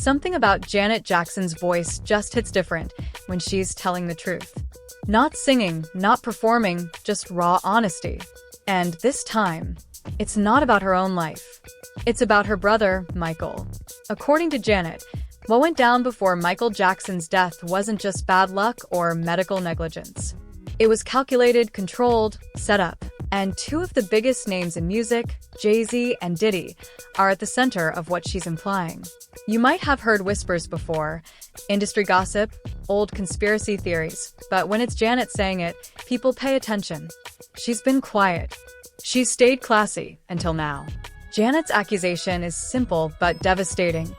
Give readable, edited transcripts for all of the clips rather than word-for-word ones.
Something about Janet Jackson's voice just hits different when she's telling the truth. Not singing, not performing, just raw honesty. And this time, it's not about her own life. It's about her brother, Michael. According to Janet, what went down before Michael Jackson's death wasn't just bad luck or medical negligence. It was calculated, controlled, set up. And two of the biggest names in music, Jay-Z and Diddy, are at the center of what she's implying. You might have heard whispers before, industry gossip, old conspiracy theories, but when it's Janet saying it, people pay attention. She's been quiet. She's stayed classy until now. Janet's accusation is simple but devastating.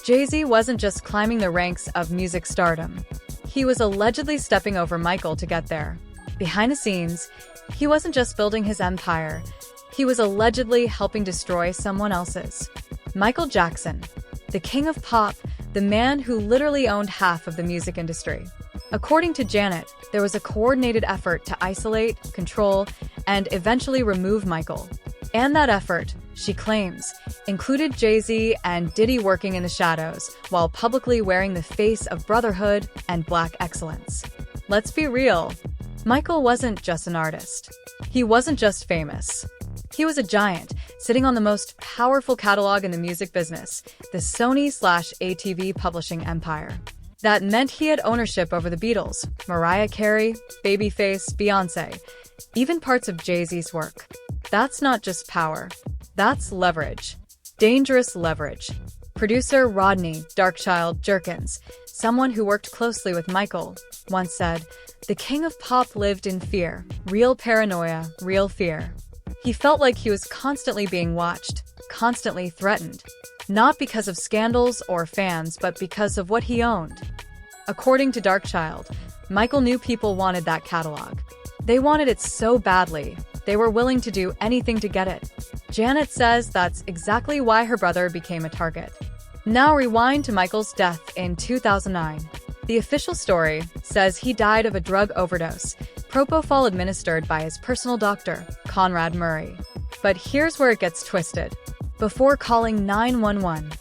Jay-Z wasn't just climbing the ranks of music stardom. He was allegedly stepping over Michael to get there. Behind the scenes, he wasn't just building his empire, he was allegedly helping destroy someone else's. Michael Jackson, the king of pop, the man who literally owned half of the music industry. According to Janet, there was a coordinated effort to isolate, control, and eventually remove Michael. And that effort, she claims, included Jay-Z and Diddy working in the shadows while publicly wearing the face of brotherhood and black excellence. Let's be real. Michael wasn't just an artist. He wasn't just famous. He was a giant, sitting on the most powerful catalog in the music business, the Sony/ATV publishing empire. That meant he had ownership over the Beatles, Mariah Carey, Babyface, Beyoncé, even parts of Jay-Z's work. That's not just power. That's leverage. Dangerous leverage. Producer Rodney Darkchild Jerkins, someone who worked closely with Michael, once said, "The king of pop lived in fear, real paranoia, real fear." He felt like he was constantly being watched, constantly threatened, not because of scandals or fans, but because of what he owned. According to Darkchild, Michael knew people wanted that catalog. They wanted it so badly, they were willing to do anything to get it. Janet says that's exactly why her brother became a target. Now rewind to Michael's death in 2009. The official story says he died of a drug overdose, propofol administered by his personal doctor, Conrad Murray. But here's where it gets twisted. Before calling 911,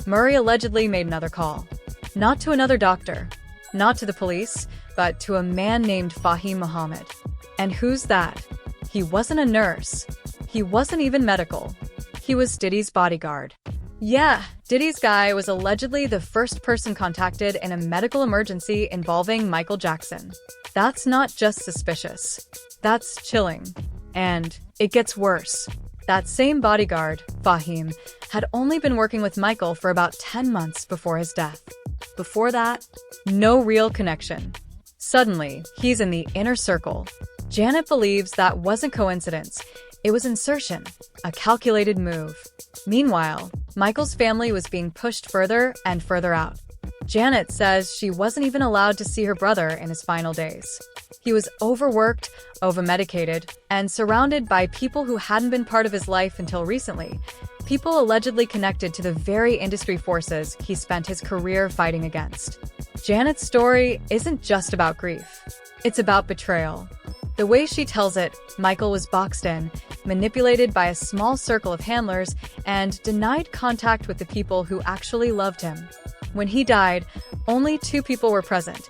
Murray allegedly made another call. Not to another doctor, not to the police, but to a man named Fahim Muhammad. And who's that? He wasn't a nurse. He wasn't even medical. He was Diddy's bodyguard. Yeah, Diddy's guy was allegedly the first person contacted in a medical emergency involving Michael Jackson. That's not just suspicious. That's chilling. And it gets worse. That same bodyguard, Fahim, had only been working with Michael for about 10 months before his death. Before that, no real connection. Suddenly, he's in the inner circle. Janet believes that wasn't coincidence. It was insertion, a calculated move. Meanwhile, Michael's family was being pushed further and further out. Janet says she wasn't even allowed to see her brother in his final days. He was overworked, overmedicated, and surrounded by people who hadn't been part of his life until recently. People allegedly connected to the very industry forces he spent his career fighting against. Janet's story isn't just about grief. It's about betrayal. The way she tells it, Michael was boxed in, manipulated by a small circle of handlers, and denied contact with the people who actually loved him. When he died, only two people were present,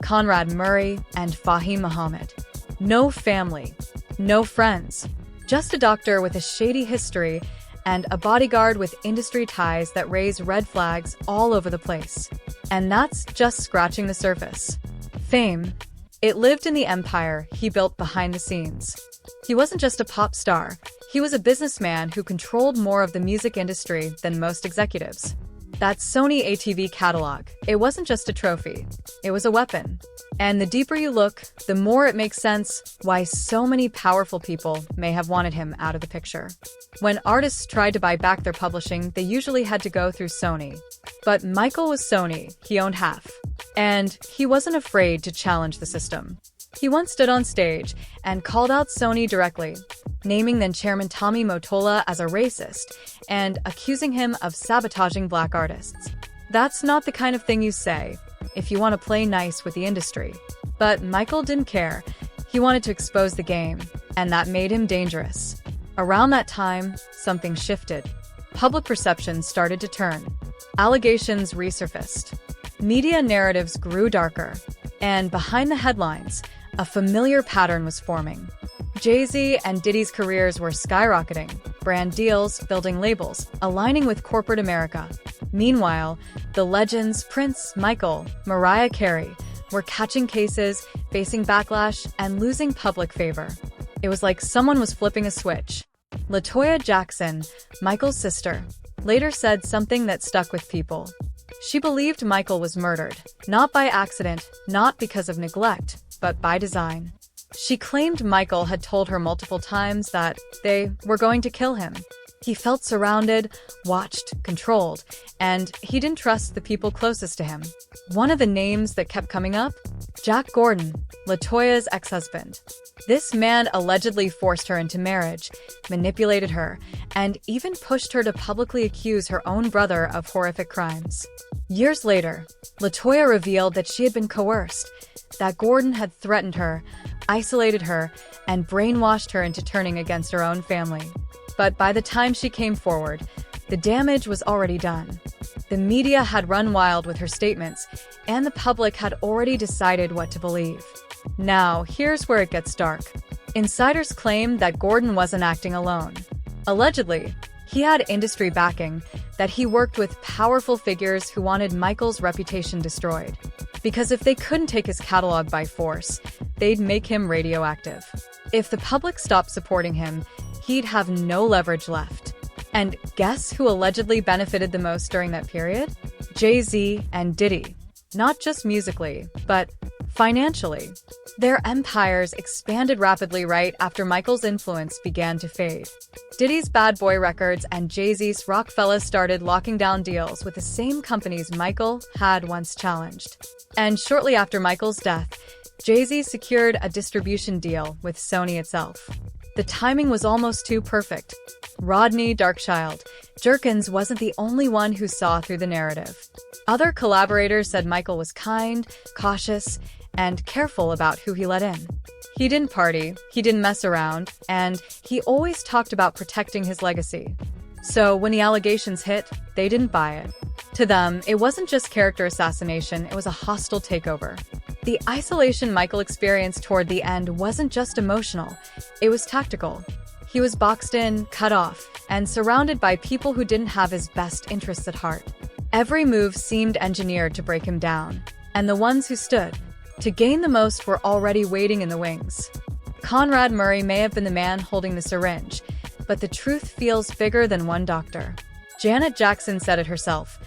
Conrad Murray and Fahim Muhammad. No family, no friends, just a doctor with a shady history and a bodyguard with industry ties that raise red flags all over the place. And that's just scratching the surface. Fame. It lived in the empire he built behind the scenes. He wasn't just a pop star, he was a businessman who controlled more of the music industry than most executives. That Sony ATV catalog, it wasn't just a trophy, it was a weapon. And the deeper you look, the more it makes sense why so many powerful people may have wanted him out of the picture. When artists tried to buy back their publishing, they usually had to go through Sony. But Michael was Sony, he owned half. And he wasn't afraid to challenge the system. He once stood on stage and called out Sony directly, naming then-chairman Tommy Mottola as a racist and accusing him of sabotaging black artists. That's not the kind of thing you say if you want to play nice with the industry. But Michael didn't care. He wanted to expose the game, and that made him dangerous. Around that time, something shifted. Public perception started to turn. Allegations resurfaced. Media narratives grew darker, and behind the headlines, a familiar pattern was forming. Jay-Z and Diddy's careers were skyrocketing, brand deals, building labels, aligning with corporate America. Meanwhile, the legends Prince, Michael, Mariah Carey were catching cases, facing backlash, and losing public favor. It was like someone was flipping a switch. LaToya Jackson, Michael's sister, later said something that stuck with people. She believed Michael was murdered, not by accident, not because of neglect, but by design. She claimed Michael had told her multiple times that they were going to kill him. He felt surrounded, watched, controlled, and he didn't trust the people closest to him. One of the names that kept coming up? Jack Gordon, LaToya's ex-husband. This man allegedly forced her into marriage, manipulated her, and even pushed her to publicly accuse her own brother of horrific crimes. Years later, LaToya revealed that she had been coerced, that Gordon had threatened her, isolated her, and brainwashed her into turning against her own family. But by the time she came forward, the damage was already done. The media had run wild with her statements, and the public had already decided what to believe. Now, here's where it gets dark. Insiders claim that Gordon wasn't acting alone. Allegedly, he had industry backing, that he worked with powerful figures who wanted Michael's reputation destroyed. Because if they couldn't take his catalog by force, they'd make him radioactive. If the public stopped supporting him, he'd have no leverage left. And guess who allegedly benefited the most during that period? Jay-Z and Diddy. Not just musically, but financially. Their empires expanded rapidly right after Michael's influence began to fade. Diddy's Bad Boy Records and Jay-Z's Rockefeller started locking down deals with the same companies Michael had once challenged. And shortly after Michael's death, Jay-Z secured a distribution deal with Sony itself. The timing was almost too perfect. Rodney Darkchild Jerkins wasn't the only one who saw through the narrative. Other collaborators said Michael was kind, cautious, and careful about who he let in. He didn't party, he didn't mess around, and he always talked about protecting his legacy. So when the allegations hit, they didn't buy it. To them, it wasn't just character assassination, it was a hostile takeover. The isolation Michael experienced toward the end wasn't just emotional, it was tactical. He was boxed in, cut off, and surrounded by people who didn't have his best interests at heart. Every move seemed engineered to break him down, and the ones who stood to gain the most were already waiting in the wings. Conrad Murray may have been the man holding the syringe, but the truth feels bigger than one doctor. Janet Jackson said it herself.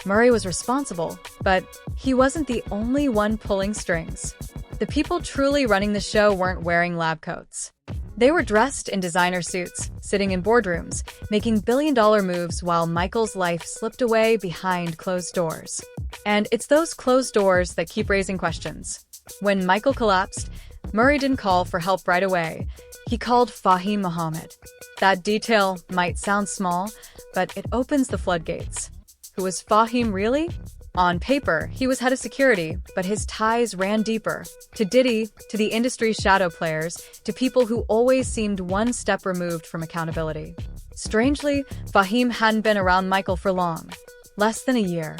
Murray was responsible, but he wasn't the only one pulling strings. The people truly running the show weren't wearing lab coats. They were dressed in designer suits, sitting in boardrooms, making billion-dollar moves while Michael's life slipped away behind closed doors. And it's those closed doors that keep raising questions. When Michael collapsed, Murray didn't call for help right away. He called Fahim Muhammad. That detail might sound small, but it opens the floodgates. Who was Fahim really? On paper, he was head of security, but his ties ran deeper. To Diddy, to the industry's shadow players, to people who always seemed one step removed from accountability. Strangely, Fahim hadn't been around Michael for long. Less than a year.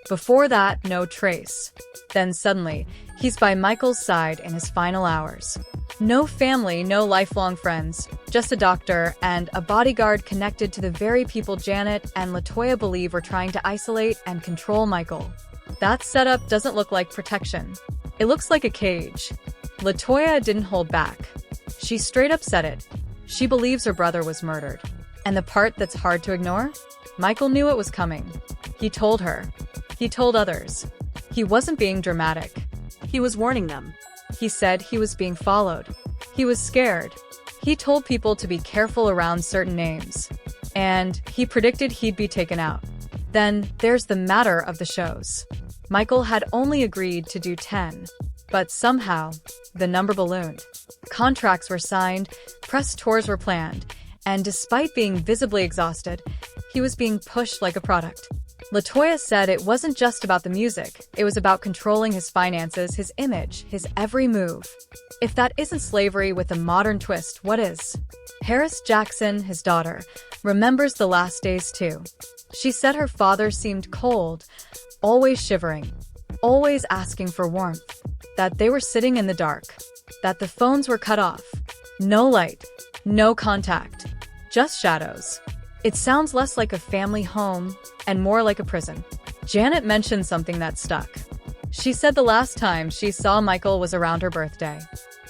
Before that, no trace. Then suddenly, he's by Michael's side in his final hours. No family, no lifelong friends, just a doctor and a bodyguard connected to the very people Janet and LaToya believe were trying to isolate and control Michael. That setup doesn't look like protection. It looks like a cage. LaToya didn't hold back. She straight up said it. She believes her brother was murdered. And the part that's hard to ignore? Michael knew it was coming. He told her. He told others. He wasn't being dramatic. He was warning them. He said he was being followed. He was scared. He told people to be careful around certain names. And he predicted he'd be taken out. Then there's the matter of the shows. Michael had only agreed to do 10. But somehow, the number ballooned. Contracts were signed, press tours were planned, and despite being visibly exhausted, he was being pushed like a product. LaToya said it wasn't just about the music, it was about controlling his finances, his image, his every move. If that isn't slavery with a modern twist, what is? Paris Jackson, his daughter, remembers the last days too. She said her father seemed cold, always shivering, always asking for warmth, that they were sitting in the dark, that the phones were cut off. No light, no contact, just shadows. It sounds less like a family home and more like a prison. Janet mentioned something that stuck. She said the last time she saw Michael was around her birthday.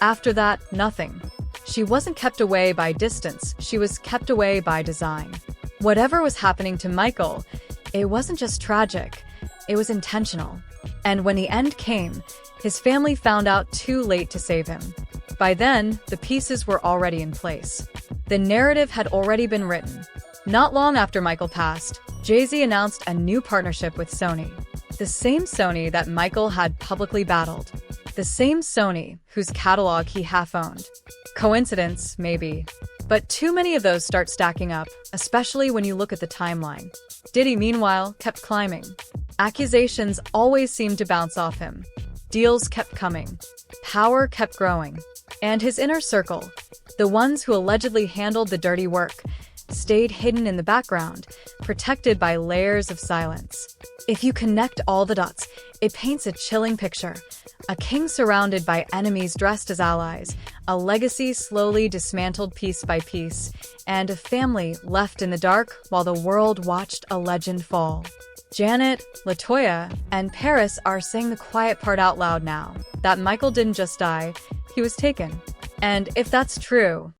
After that, nothing. She wasn't kept away by distance, she was kept away by design. Whatever was happening to Michael, it wasn't just tragic, it was intentional. And when the end came, his family found out too late to save him. By then, the pieces were already in place. The narrative had already been written. Not long after Michael passed, Jay-Z announced a new partnership with Sony. The same Sony that Michael had publicly battled. The same Sony whose catalog he half-owned. Coincidence, maybe. But too many of those start stacking up, especially when you look at the timeline. Diddy, meanwhile, kept climbing. Accusations always seemed to bounce off him. Deals kept coming. Power kept growing. And his inner circle, the ones who allegedly handled the dirty work, stayed hidden in the background, protected by layers of silence. If you connect all the dots, it paints a chilling picture. A king surrounded by enemies dressed as allies, a legacy slowly dismantled piece by piece, and a family left in the dark while the world watched a legend fall. Janet, LaToya, and Paris are saying the quiet part out loud now, that Michael didn't just die, he was taken. And if that's true,